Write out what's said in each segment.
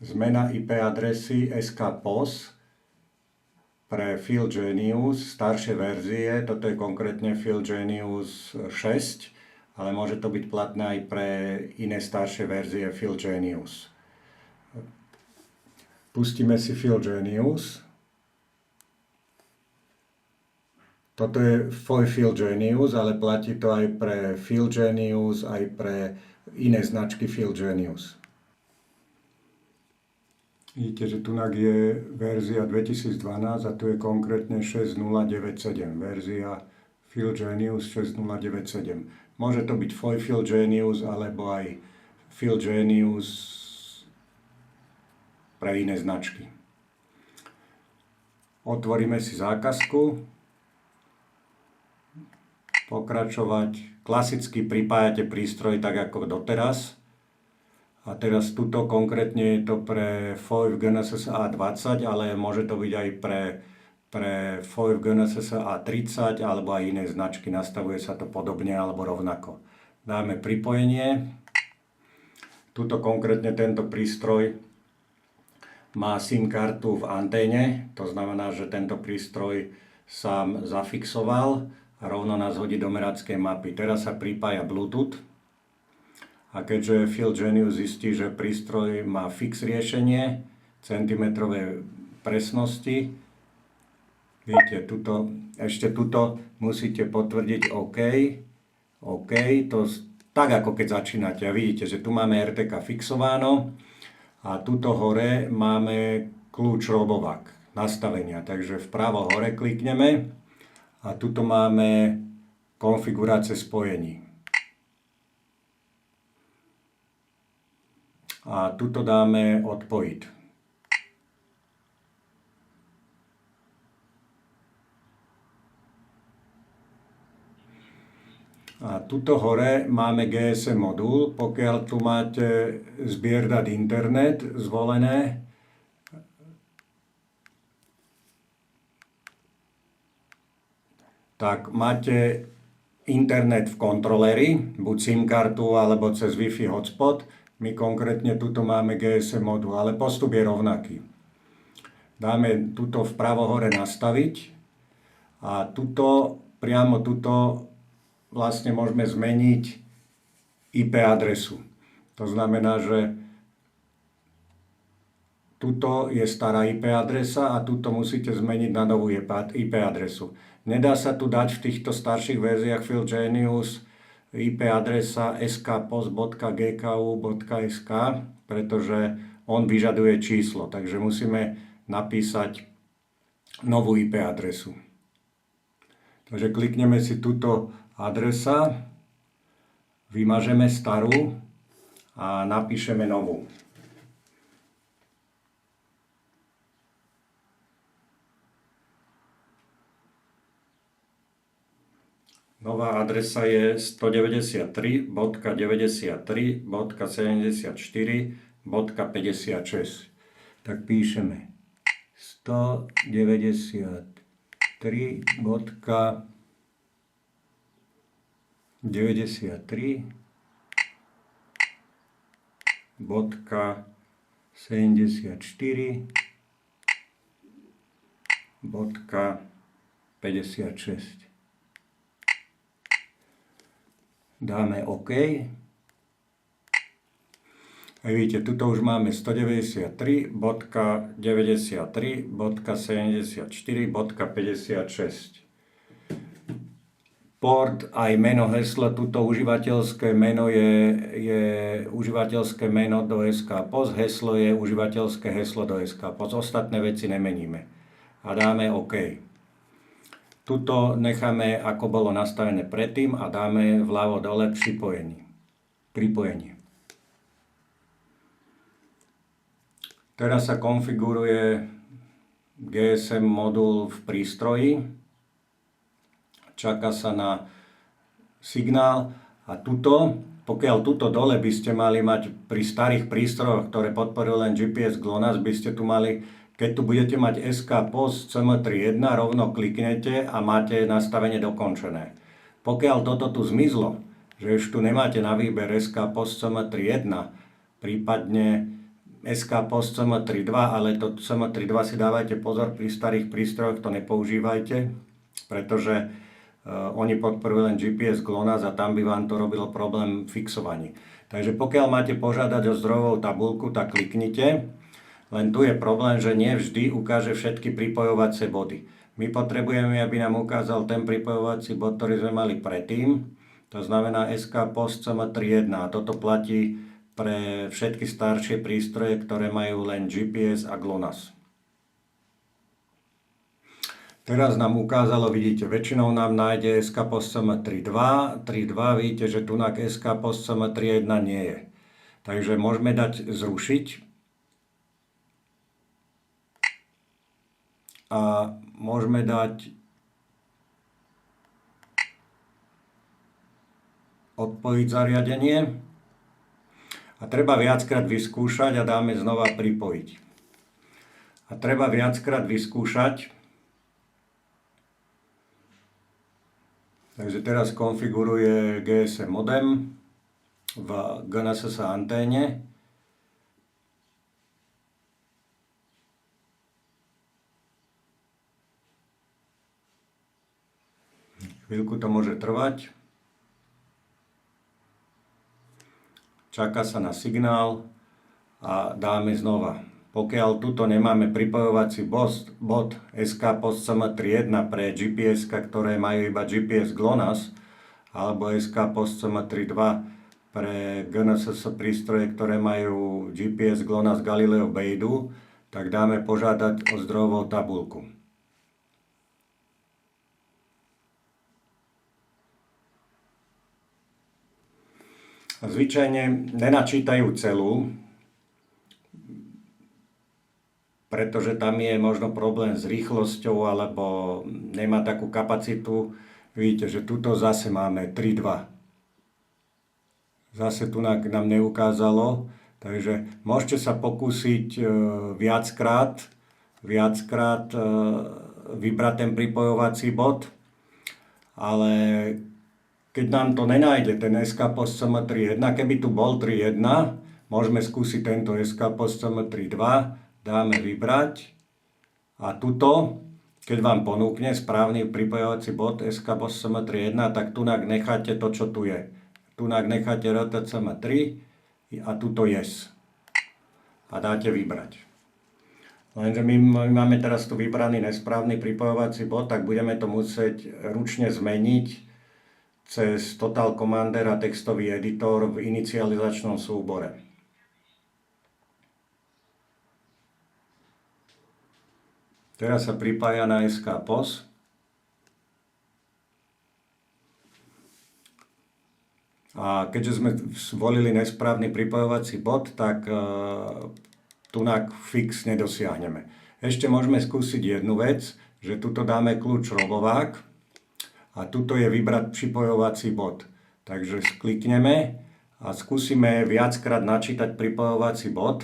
Zmena IP adresy SK-POS pre PhilGenius, staršie verzie, toto je konkrétne PhilGenius 6, ale môže to byť platné aj pre iné staršie verzie PhilGenius. Pustíme si PhilGenius. Toto je PhilGenius, ale platí to aj pre PhilGenius, aj pre iné značky PhilGenius. Vidíte, že tu je verzia 2012 a tu je konkrétne 6097, verzia PhilGenius 6097. Môže to byť PhilGenius alebo aj PhilGenius pre iné značky. Otvoríme si zákazku. Pokračovať. Klasicky pripájate prístroj tak ako doteraz. A teraz tuto konkrétne je to pre FOIV GNSS A20, ale môže to byť aj pre FOIV GNSS A30 alebo aj iné značky. Nastavuje sa to podobne alebo rovnako. Dáme pripojenie. Tuto konkrétne tento prístroj má SIM kartu v anténe. To znamená, že tento prístroj sám zafixoval a rovno nás hodí do merackej mapy. Teraz sa pripája Bluetooth. A keďže PhilGenius zistí, že prístroj má fix riešenie, centimetrové presnosti, vidíte, ešte tuto musíte potvrdiť OK, to tak ako keď začínate. A vidíte, že tu máme RTK fixováno a tuto hore máme kľúč RoboVac, nastavenia. Takže vpravo hore klikneme a tuto máme konfigurácie spojení. A tuto dáme odpojiť. A tuto hore máme GSM modul. Pokiaľ tu máte zbier dát internet zvolené, tak máte internet v kontroleri, buď SIM kartu alebo cez Wi-Fi hotspot. My konkrétne tuto máme GSM modul, ale postup je rovnaký. Dáme tuto vpravo hore nastaviť a priamo tuto vlastne môžeme zmeniť IP adresu. To znamená, že tuto je stará IP adresa a tuto musíte zmeniť na novú IP adresu. Nedá sa tu dať v týchto starších verziách PhilGenius IP adresa skpost.gku.sk, pretože on vyžaduje číslo, takže musíme napísať novú IP adresu. Takže klikneme si túto adresa, vymažeme starú a napíšeme novú. Nová adresa je 193.93.74.56. Tak píšeme 193.74.56. Dáme OK. A vidíte, tuto už máme 193.93.74.56. Port aj meno, heslo, tuto užívateľské meno je užívateľské meno do SK-POS, heslo je užívateľské heslo do SK-POS. Ostatné veci nemeníme. A dáme OK. Tuto necháme, ako bolo nastavené predtým a dáme vľavo dole pripojenie. Teraz sa konfiguruje GSM modul v prístroji. Čaká sa na signál a pokiaľ tuto dole by ste mali mať pri starých prístrojoch, ktoré podporujú len GPS GLONASS, by ste tu mali, keď tu budete mať SK-POS CM3.1, rovno kliknete a máte nastavenie dokončené. Pokiaľ toto tu zmizlo, že už tu nemáte na výber SK-POS CM3.1, prípadne SK Post CM3.2, ale to CM3.2 si dávajte pozor, pri starých prístrojoch to nepoužívajte, pretože oni podporujú len GPS GLONASS a tam by vám to robilo problém fixovaní. Takže pokiaľ máte požiadať o zdrojovú tabuľku, tak kliknite. Len tu je problém, že nie vždy ukáže všetky pripojovacie body. My potrebujeme, aby nám ukázal ten pripojovací bod, ktorý sme mali predtým. To znamená SK Post CM3.1. A toto platí pre všetky staršie prístroje, ktoré majú len GPS a GLONASS. Teraz nám ukázalo, vidíte, väčšinou nám nájde SK Post CM3.2. 3.2, vidíte, že tu na SK Post CM3.1 nie je. Takže môžeme dať zrušiť. A môžeme dať odpojiť zariadenie. A treba viackrát vyskúšať a dáme znova pripojiť. A treba viackrát vyskúšať. Takže teraz konfiguruje GSM modem v GNSS anténe. Chvíľku to môže trvať. Čaká sa na signál a dáme znova. Pokiaľ tuto nemáme pripojovací bod SK Post CM3.1 pre GPS, ktoré majú iba GPS GLONASS, alebo SK Post CM3.2 pre GNSS prístroje, ktoré majú GPS GLONASS Galileo Beidou, tak dáme požiadať o zdrojovú tabuľku. Zvyčajne nenačítajú celú, pretože tam je možno problém s rýchlosťou alebo nemá takú kapacitu. Vidíte, že tuto zase máme 3.2. Zase tu nám neukázalo, takže môžete sa pokúsiť viackrát vybrať ten pripojovací bod, ale keď nám to nenájde, ten SK Post CM3.1, keby tu bol 3.1, môžeme skúsiť tento SK Post CM3.2, dáme vybrať a tuto, keď vám ponúkne správny pripojovací bod SK Post CM3.1, tak tu necháte to, čo tu je. Tu necháte RTCM3 a tuto yes. A dáte vybrať. Lenže my máme teraz tu vybraný nesprávny pripojovací bod, tak budeme to musieť ručne zmeniť cez Total Commander a textový editor v inicializačnom súbore. Teraz sa pripája na SK Post. A keďže sme zvolili nesprávny pripojovací bod, tak tunak fix nedosiahneme. Ešte môžeme skúsiť jednu vec, že tuto dáme kľúč robovák. A tuto je vybrať pripojovací bod. Takže klikneme a skúsime viackrát načítať pripojovací bod.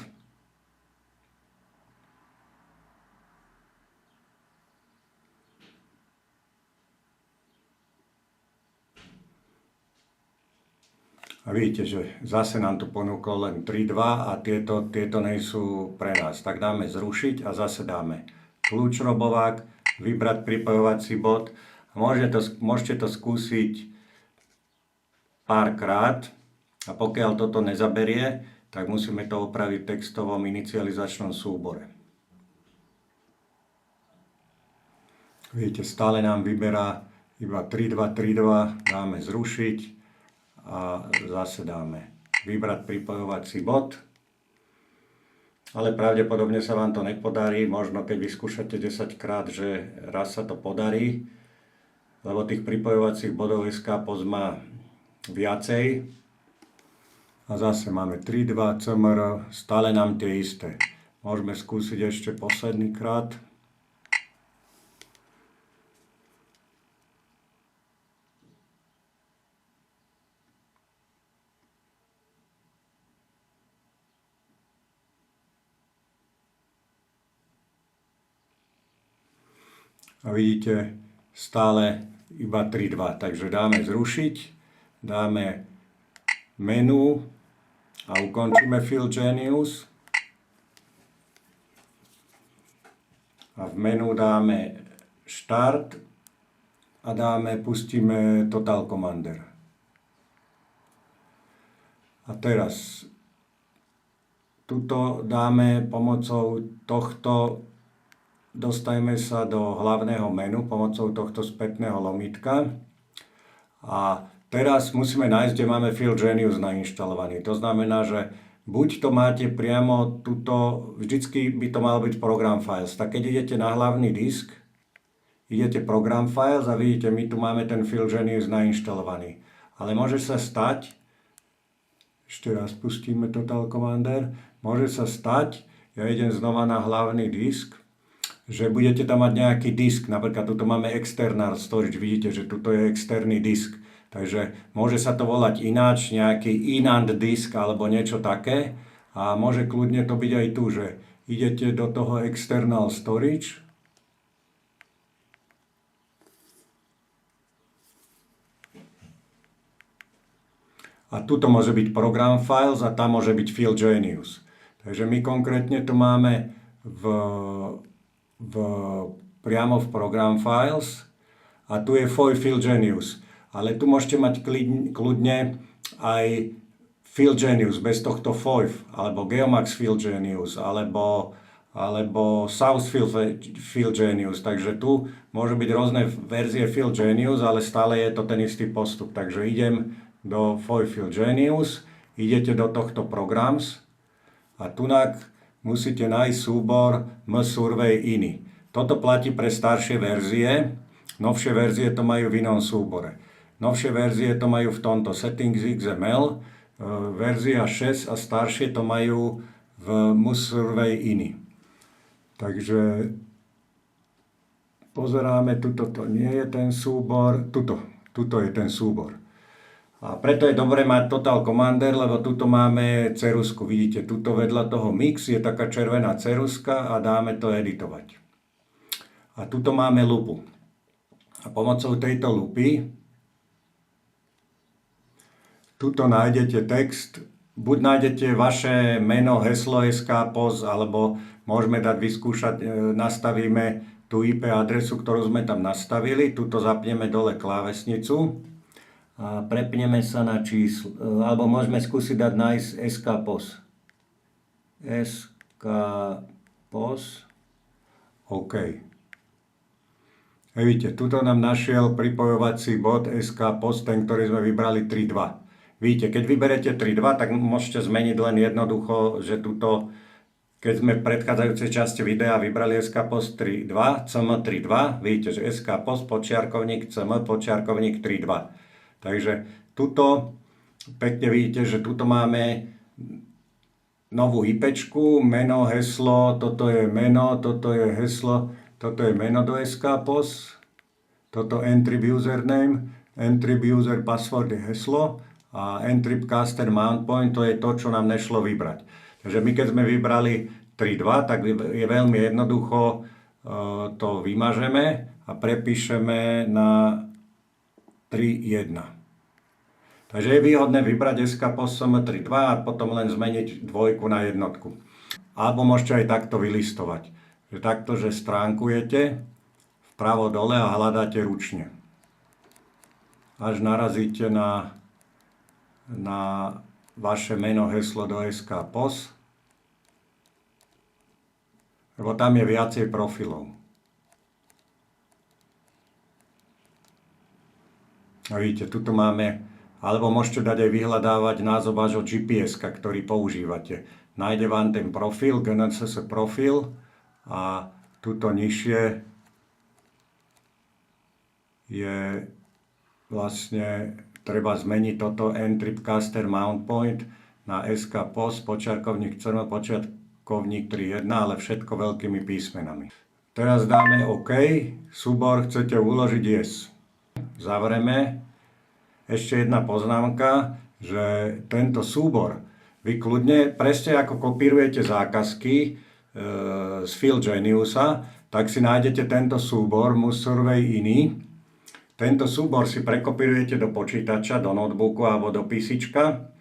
A vidíte, že zase nám tu ponúklo len 3.2 a tieto nejsú pre nás. Tak dáme zrušiť a zase dáme kľúč robovák, vybrať pripojovací bod. Môžete to skúsiť párkrát a pokiaľ toto nezaberie, tak musíme to opraviť v textovom inicializačnom súbore. Vidíte, stále nám vyberá iba 3.2, dáme zrušiť a zase dáme vybrať pripojovací bod. Ale pravdepodobne sa vám to nepodarí, možno keď vyskúšate 10 krát, že raz sa to podarí, lebo tých pripojovacích bodov SK Post má viacej. A zase máme 3.2 CMR, stále nám tie isté. Môžeme skúsiť ešte posledný krát. A vidíte, stále iba 3.2. Takže dáme zrušiť, dáme menu a ukončíme Field Genius. a v menu dáme Start a pustíme Total Commander. A teraz tuto dáme pomocou tohto, dostajeme sa do hlavného menu pomocou tohto spätného lomitka. A teraz musíme nájsť, kde máme Field Genius nainštalovaný. To znamená, že buď to máte priamo tuto, vždycky by to mal byť Program Files. Tak keď idete na hlavný disk, idete Program Files a vidíte, my tu máme ten Field Genius nainštalovaný. Ale môže sa stať, ešte raz pustíme Total Commander, môže sa stať, ja idem znova na hlavný disk, že budete tam mať nejaký disk, napríklad tuto máme external storage, vidíte, že tuto je externý disk, takže môže sa to volať ináč, nejaký inand disk alebo niečo také a môže kľudne to byť aj tu, že idete do toho external storage a tuto môže byť program files a tam môže byť Field Genius. Takže my konkrétne tu máme priamo v Program Files a tu je Field Genius. Ale tu môžete mať kľudne aj Field Genius bez tohto FOIF, alebo Geomax Field Genius, alebo South Field Genius. Takže tu môžu byť rôzne verzie Field Genius, ale stále je to ten istý postup. Takže idem do Field Genius, idete do tohto Programs a tunak musíte nájsť súbor msurvey.ini. Toto platí pre staršie verzie, novšie verzie to majú v inom súbore. Novšie verzie to majú v tomto Settings XML, verzia 6 a staršie to majú v msurvey.ini. Takže pozeráme, tuto to nie je ten súbor, tuto je ten súbor. A preto je dobré mať Total Commander, lebo tuto máme ceruzku. Vidíte, tuto vedľa toho mix je taká červená ceruska a dáme to editovať. A tuto máme lupu. A pomocou tejto lupy tuto nájdete text. Buď nájdete vaše meno, heslo SK-POS, alebo môžeme dať vyskúšať, nastavíme tú IP adresu, ktorú sme tam nastavili. Tuto zapneme dole klávesnicu. A prepneme sa na číslo, alebo môžeme skúsiť dať nájsť SK-POS. SK-POS. OK. Vidíte, tuto nám našiel pripojovací bod SK-POS, ten, ktorý sme vybrali 3.2. Vidíte, keď vyberete 3.2, tak môžete zmeniť len jednoducho, že tuto, keď sme v predchádzajúcej časti videa vybrali SK-POS 3.2, CM3.2, vidíte, že SK-POS počiarkovník CM počiarkovník 3.2. Takže tuto pekne vidíte, že tuto máme novú IPčku, meno, heslo, toto je meno, toto je heslo, toto je meno do SK-POS, toto entry username, entry user password je heslo a entry caster mount point to je to, čo nám nešlo vybrať. Takže my keď sme vybrali 3.2, tak je veľmi jednoducho, to vymažeme a prepíšeme na 3.1. Takže je výhodné vybrať SK-POS CM3.2 a potom len zmeniť dvojku na jednotku. Alebo môžete aj takto vylistovať. Že takto, že stránkujete vpravo dole a hľadáte ručne. Až narazíte na vaše meno, heslo do SK-POS. Lebo tam je viacej profilov. A vidíte, tuto máme, alebo môžete dať aj vyhľadávať názov vášho GPS-ka, ktorý používate. Nájde vám ten profil, GNSS profil a tuto nižšie je vlastne, treba zmeniť toto entry caster mount point na SK-POS, počiarkovník CM, počiarkovník 3.1, ale všetko veľkými písmenami. Teraz dáme OK, súbor chcete uložiť yes. Zavreme. Ešte jedna poznámka, že tento súbor vy kľudne, presne ako kopírujete zákazky z Field Geniusa, tak si nájdete tento súbor msurvey.ini. Tento súbor si prekopírujete do počítača, do notebooku alebo do PCčka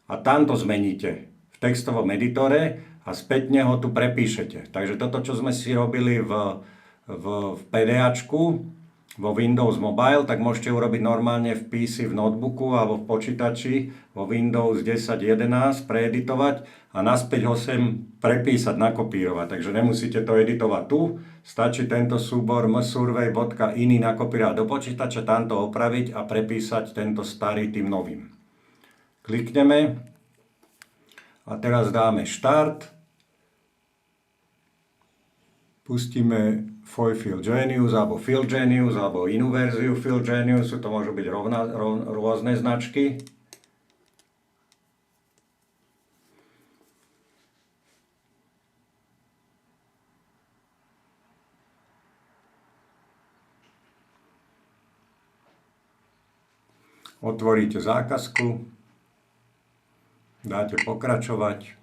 a tam to zmeníte v textovom editore a spätne ho tu prepíšete. Takže toto, čo sme si robili v PDAčku, vo Windows Mobile, tak môžete urobiť normálne v PC, v notebooku alebo v počítači vo Windows 10.11 preeditovať a naspäť ho sem prepísať, nakopírovať. Takže nemusíte to editovať tu, stačí tento súbor msurvey.ini nakopírovať do počítača, tamto opraviť a prepísať tento starý tým novým. Klikneme a teraz dáme štart. Pustíme FoyFilGenius alebo FilGenius alebo inú verziu FilGeniusu, to môžu byť rôzne značky. Otvoríte zákazku, dáte pokračovať,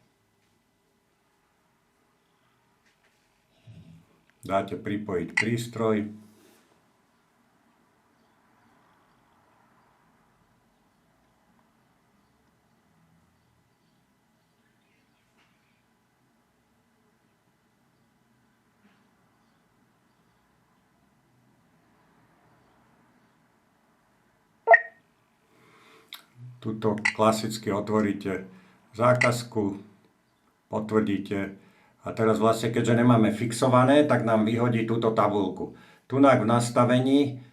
dáte pripojiť prístroj, tuto klasicky otvoríte zákazku, potvrdíte. A teraz vlastne, keďže nemáme fixované, tak nám vyhodí túto tabuľku. Tunak v nastavení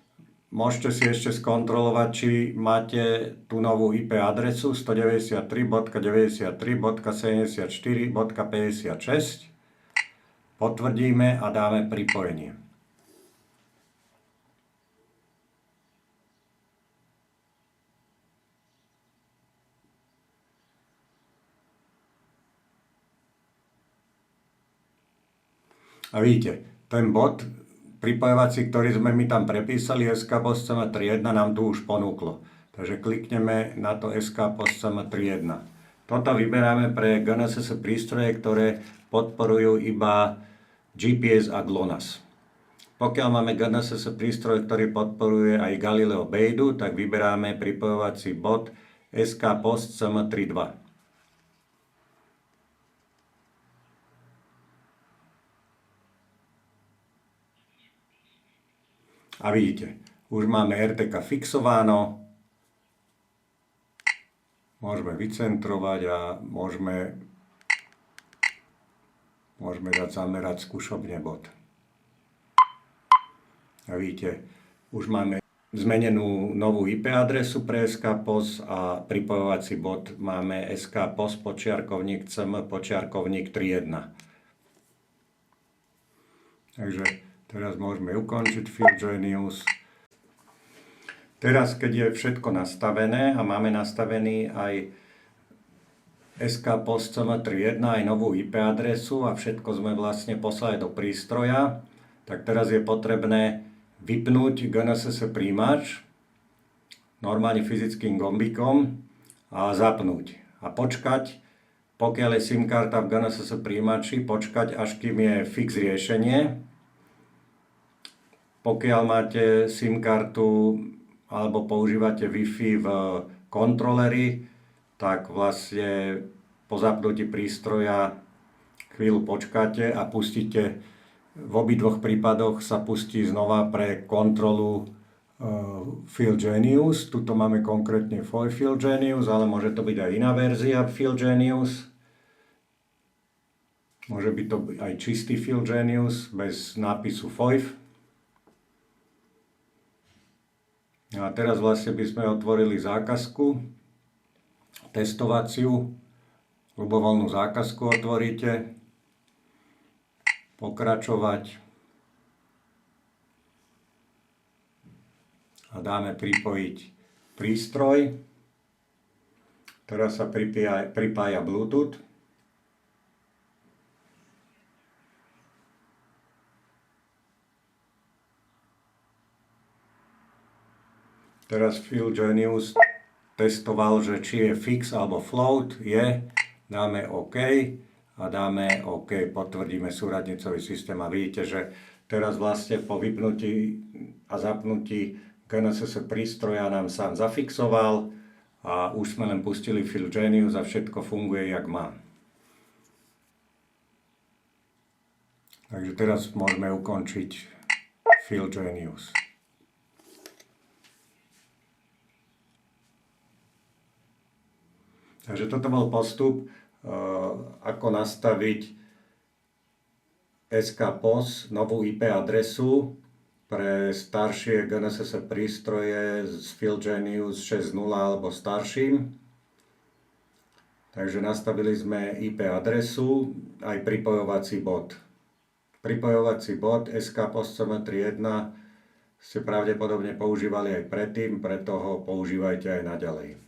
môžete si ešte skontrolovať, či máte tú novú IP adresu 193.93.74.56. Potvrdíme a dáme pripojenie. A vidíte, ten bod pripojovací, ktorý sme my tam prepísali, SK-POS CM3.1 nám tu už ponúklo. Takže klikneme na to SK-POS CM3.1. Toto vyberáme pre GNSS prístroje, ktoré podporujú iba GPS a GLONASS. Pokiaľ máme GNSS prístroj, ktorý podporuje aj Galileo Beidu, tak vyberáme pripojovací bod SK-POS CM3.2. A vidíte, už máme RTK fixováno, môžeme vycentrovať a môžeme dať zamerať skúšobne bod. A vidíte, už máme zmenenú novú IP adresu pre SK-POS a pripojovací bod máme SK-POS _CM_3.1. Takže teraz môžeme ukončiť FilGenius. Teraz, keď je všetko nastavené a máme nastavený aj SK-POS CM3.1, aj novú IP adresu a všetko sme vlastne poslali do prístroja, tak teraz je potrebné vypnúť GNSS príjimač normálne fyzickým gombikom a zapnúť. A počkať, pokiaľ je SIM karta v GNSS príjimači, počkať, až kým je fix riešenie. Pokiaľ máte SIM kartu alebo používate Wi-Fi v kontroleri, tak vlastne po zapnutí prístroja chvíľu počkáte a pustíte. V obidvoch prípadoch sa pustí znova pre kontrolu FilGenius. Tuto máme konkrétne FoyFilGenius, ale môže to byť aj iná verzia FilGenius. Môže byť to aj čistý FilGenius bez nápisu Foy. A teraz vlastne by sme otvorili zákazku, testovaciu, ľubovoľnú zákazku otvoríte, pokračovať a dáme pripojiť prístroj. Teraz sa pripája Bluetooth. Teraz FilGenius testoval, že či je fix alebo float. Je. Dáme OK a dáme OK. Potvrdíme súradnicový systém a vidíte, že teraz vlastne po vypnutí a zapnutí GNSS prístroja nám sám zafixoval a už sme len pustili FilGenius a všetko funguje jak má. Takže teraz môžeme ukončiť PhilGenius. Takže toto bol postup, ako nastaviť SK-POS, novú IP adresu pre staršie GNSS prístroje z PhilGenius 6.0 alebo starším. Takže nastavili sme IP adresu aj pripojovací bod. Pripojovací bod SK-POS CM3.1 ste pravdepodobne používali aj predtým, preto ho používajte aj naďalej.